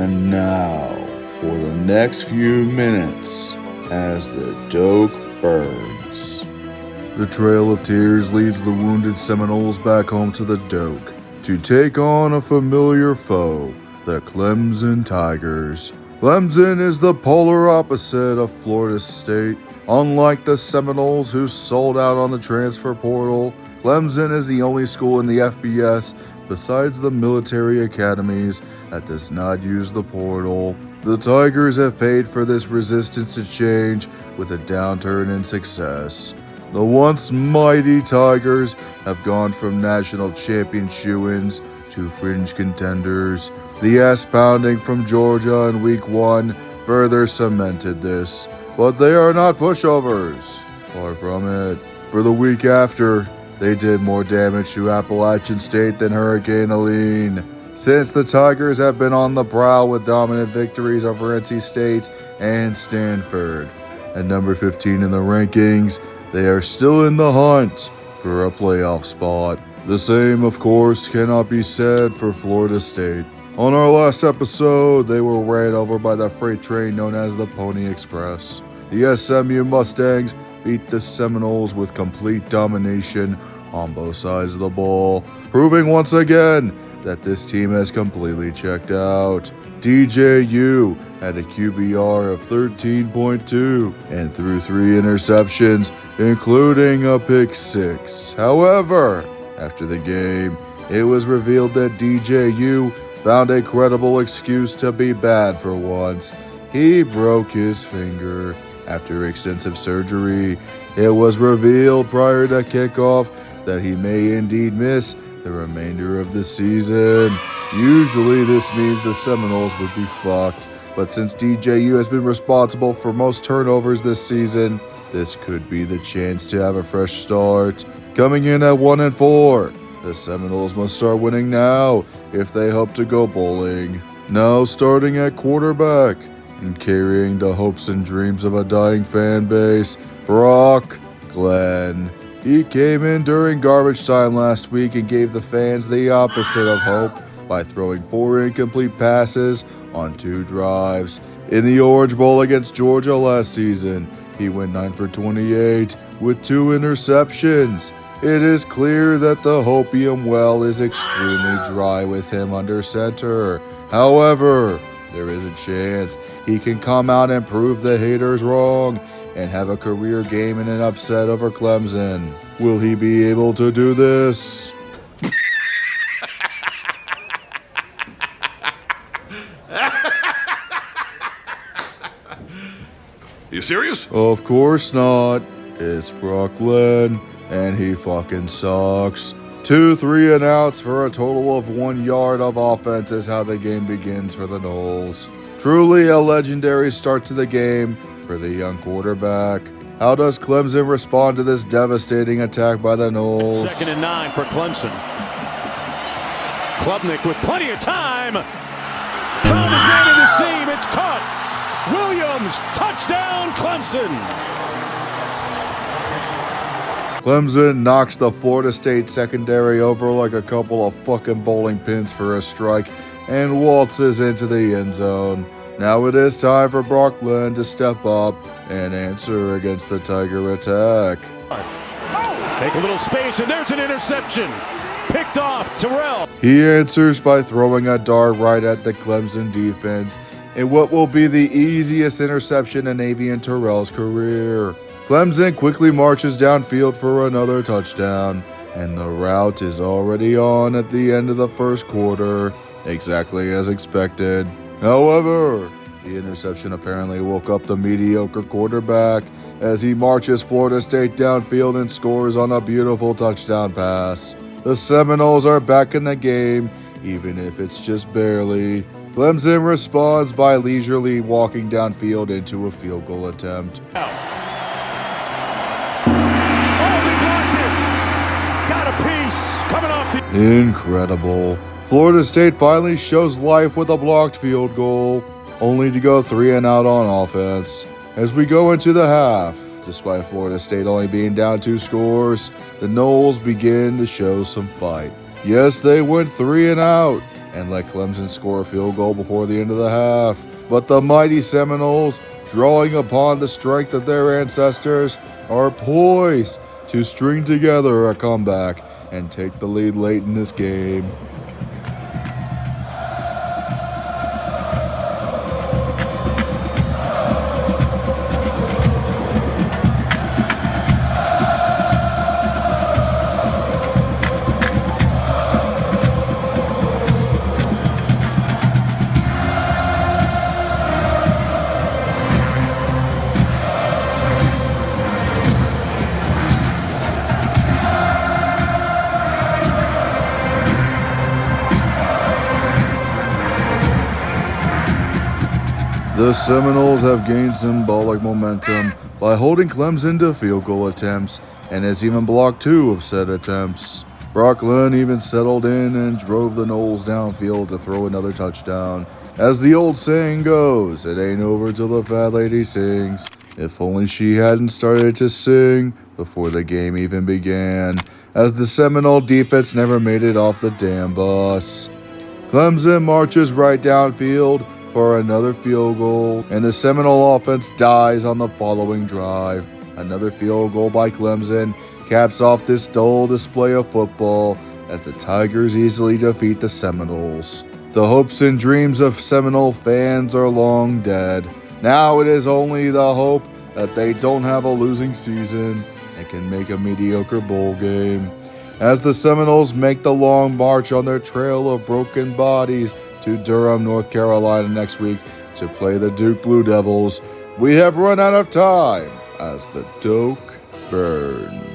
And now, for the next few minutes, as the Doak burns. The Trail of Tears leads the wounded Seminoles back home to the Doak to take on a familiar foe, the Clemson Tigers. Clemson is the polar opposite of Florida State. Unlike the Seminoles, who sold out on the transfer portal, Clemson is the only school in the FBS besides the military academies that does not use the portal. The Tigers have paid for this resistance to change with a downturn in success. The once mighty Tigers have gone from national champion shoo-ins to fringe contenders. The ass-pounding from Georgia in Week 1 further cemented this, but they are not pushovers. Far from it. For the week after, they did more damage to Appalachian State than Hurricane Helene. Since the Tigers have been on the prowl with dominant victories over NC State and Stanford. At number 15 in the rankings, they are still in the hunt for a playoff spot. The same, of course, cannot be said for Florida State. On our last episode, they were ran over by the freight train known as the Pony Express. The SMU Mustangs beat the Seminoles with complete domination on both sides of the ball, proving once again that this team has completely checked out. DJU had a QBR of 13.2 and threw 3 interceptions, including a pick 6. However, after the game, it was revealed that DJU found a credible excuse to be bad for once. He broke his finger. After extensive surgery, it was revealed prior to kickoff that he may indeed miss the remainder of the season. Usually this means the Seminoles would be fucked, but since DJU has been responsible for most turnovers this season, this could be the chance to have a fresh start. Coming in at 1-4, the Seminoles must start winning now if they hope to go bowling. Now starting at quarterback and carrying the hopes and dreams of a dying fan base, Brock Glenn. He came in during garbage time last week and gave the fans the opposite of hope by throwing 4 incomplete passes on 2 drives. In the Orange Bowl against Georgia last season, he went 9 for 28 with 2 interceptions. It is clear that the hopium well is extremely dry with him under center. However, there is a chance he can come out and prove the haters wrong and have a career game in an upset over Clemson. Will he be able to do this? You serious? Of course not. It's Brock Glenn, and he fucking sucks. 2 3-and-outs for a total of 1 yard of offense is how the game begins for the Noles. Truly a legendary start to the game for the young quarterback. How does Clemson respond to this devastating attack by the Noles? 2nd and 9 for Clemson. Klubnik with plenty of time. Found his man in the seam. It's caught. Williams, touchdown Clemson. Clemson knocks the Florida State secondary over like a couple of fucking bowling pins for a strike and waltzes into the end zone. Now it is time for Brock Glenn to step up and answer against the Tiger attack. Take a little space, and there's an interception. Picked off, Terrell. He answers by throwing a dart right at the Clemson defense in what will be the easiest interception in Avian Terrell's career. Clemson quickly marches downfield for another touchdown, and the route is already on at the end of the first quarter, exactly as expected. However, the interception apparently woke up the mediocre quarterback as he marches Florida State downfield and scores on a beautiful touchdown pass. The Seminoles are back in the game, even if it's just barely. Clemson responds by leisurely walking downfield into a field goal attempt. Incredible. Florida State finally shows life with a blocked field goal, only to go 3-and-out on offense. As we go into the half, despite Florida State only being down 2 scores, the Noles begin to show some fight. Yes, they went 3-and-out, and let Clemson score a field goal before the end of the half. But the mighty Seminoles, drawing upon the strength of their ancestors, are poised to string together a comeback and take the lead late in this game. The Seminoles have gained symbolic momentum by holding Clemson to field goal attempts and has even blocked 2 of said attempts. Brock Lynn even settled in and drove the Noles downfield to throw another touchdown. As the old saying goes, it ain't over till the fat lady sings. If only she hadn't started to sing before the game even began, as the Seminole defense never made it off the damn bus. Clemson marches right downfield for another field goal, and the Seminole offense dies on the following drive. Another field goal by Clemson caps off this dull display of football as the Tigers easily defeat the Seminoles. The hopes and dreams of Seminole fans are long dead. Now it is only the hope that they don't have a losing season and can make a mediocre bowl game. As the Seminoles make the long march on their trail of broken bodies to Durham, North Carolina next week to play the Duke Blue Devils, we have run out of time as the Doak burns.